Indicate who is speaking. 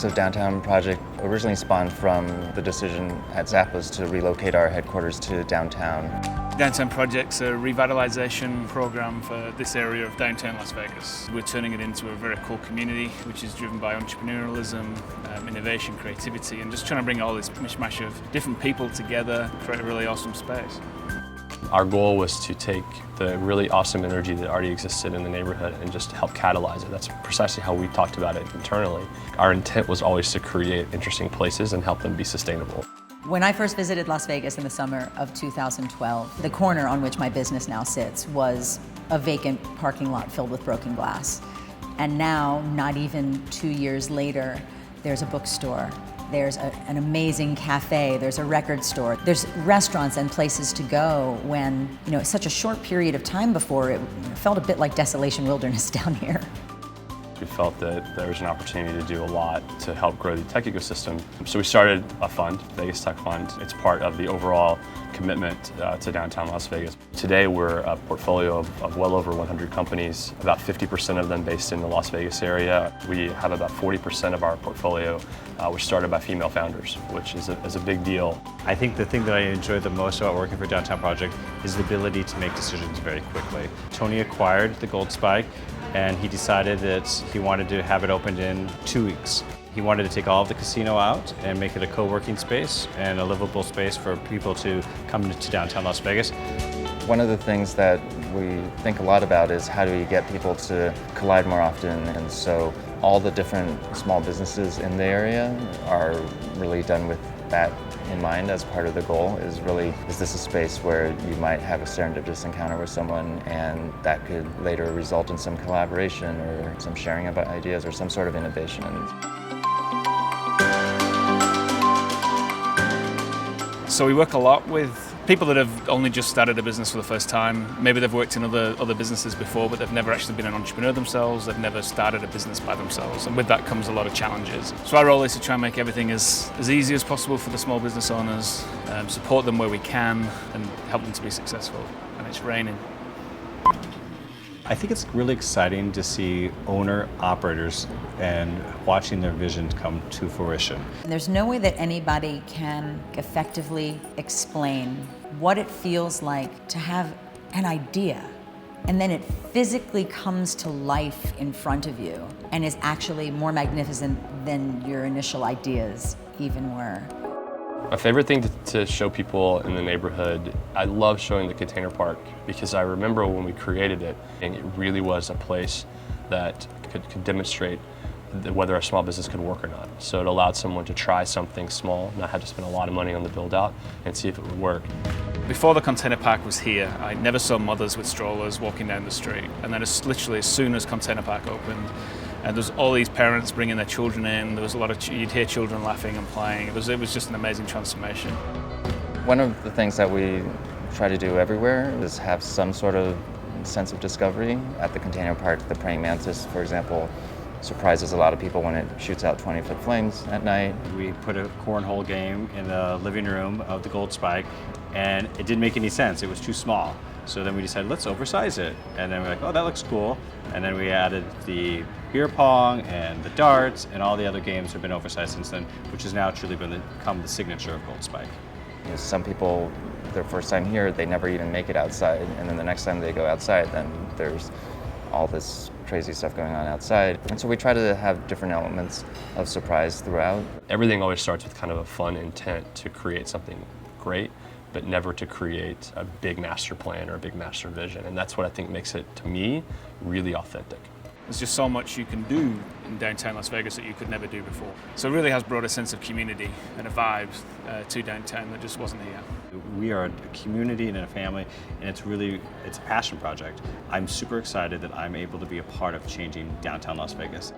Speaker 1: terms of downtown project originally spawned from the decision at Zappos to relocate our headquarters to downtown.
Speaker 2: Downtown Project's a revitalization program for this area of downtown Las Vegas. We're turning it into a very cool community which is driven by entrepreneurialism, innovation, creativity, and just trying to bring all this mishmash of different people together, create a really awesome space.
Speaker 3: Our goal was to take the really awesome energy that already existed in the neighborhood and just help catalyze it. That's precisely how we talked about it internally. Our intent was always to create interesting places and help them be sustainable.
Speaker 4: When I first visited Las Vegas in the summer of 2012, the corner on which my business now sits was a vacant parking lot filled with broken glass. And now, not even 2 years later, there's a bookstore. There's an amazing cafe, there's a record store, there's restaurants and places to go when, it's such a short period of time before it felt a bit like desolation wilderness down here.
Speaker 3: We felt that there was an opportunity to do a lot to help grow the tech ecosystem. So we started a fund, Vegas Tech Fund. It's part of the overall commitment to downtown Las Vegas. Today we're a portfolio of well over 100 companies, about 50% of them based in the Las Vegas area. We have about 40% of our portfolio which started by female founders, which is a big deal.
Speaker 5: I think the thing that I enjoy the most about working for Downtown Project is the ability to make decisions very quickly. Tony acquired the Gold Spike and he decided that he wanted to have it opened in 2 weeks. He wanted to take all of the casino out and make it a co-working space and a livable space for people to come to downtown Las Vegas.
Speaker 1: One of the things that we think a lot about is how do we get people to collide more often, and so all the different small businesses in the area are really done with that in mind as part of the goal. Is this a space where you might have a serendipitous encounter with someone and that could later result in some collaboration or some sharing of ideas or some sort of innovation.
Speaker 2: So we work a lot with people that have only just started a business for the first time. Maybe they've worked in other businesses before, but they've never actually been an entrepreneur themselves. They've never started a business by themselves. And with that comes a lot of challenges. So our role is to try and make everything as easy as possible for the small business owners, support them where we can, and help them to be successful. And it's raining.
Speaker 5: I think it's really exciting to see owner-operators and watching their visions come to fruition.
Speaker 4: There's no way that anybody can effectively explain what it feels like to have an idea and then it physically comes to life in front of you and is actually more magnificent than your initial ideas even were.
Speaker 3: My favorite thing to show people in the neighborhood, I love showing the container park because I remember when we created it, and it really was a place that could demonstrate whether a small business could work or not. So it allowed someone to try something small, not have to spend a lot of money on the build out, and see if it would work.
Speaker 2: Before the container park was here, I never saw mothers with strollers walking down the street. And then literally as soon as container park opened, and there was all these parents bringing their children in. There was a lot of, you'd hear children laughing and playing. It was just an amazing transformation.
Speaker 1: One of the things that we try to do everywhere is have some sort of sense of discovery. At the container park, the praying mantis, for example, surprises a lot of people when it shoots out 20-foot flames at night.
Speaker 5: We put a cornhole game in the living room of the Gold Spike, and it didn't make any sense. It was too small. So then we decided, let's oversize it. And then we're like, oh, that looks cool. And then we added the beer pong and the darts, and all the other games have been oversized since then, which has now truly become the signature of Gold Spike.
Speaker 1: Some people, their first time here, they never even make it outside. And then the next time they go outside, then there's all this crazy stuff going on outside. And so we try to have different elements of surprise throughout.
Speaker 3: Everything always starts with kind of a fun intent to create something great, but never to create a big master plan or a big master vision. And that's what I think makes it, to me, really authentic.
Speaker 2: There's just so much you can do in downtown Las Vegas that you could never do before. So it really has brought a sense of community and a vibe to downtown that just wasn't here.
Speaker 5: We are a community and a family, and it's a passion project. I'm super excited that I'm able to be a part of changing downtown Las Vegas.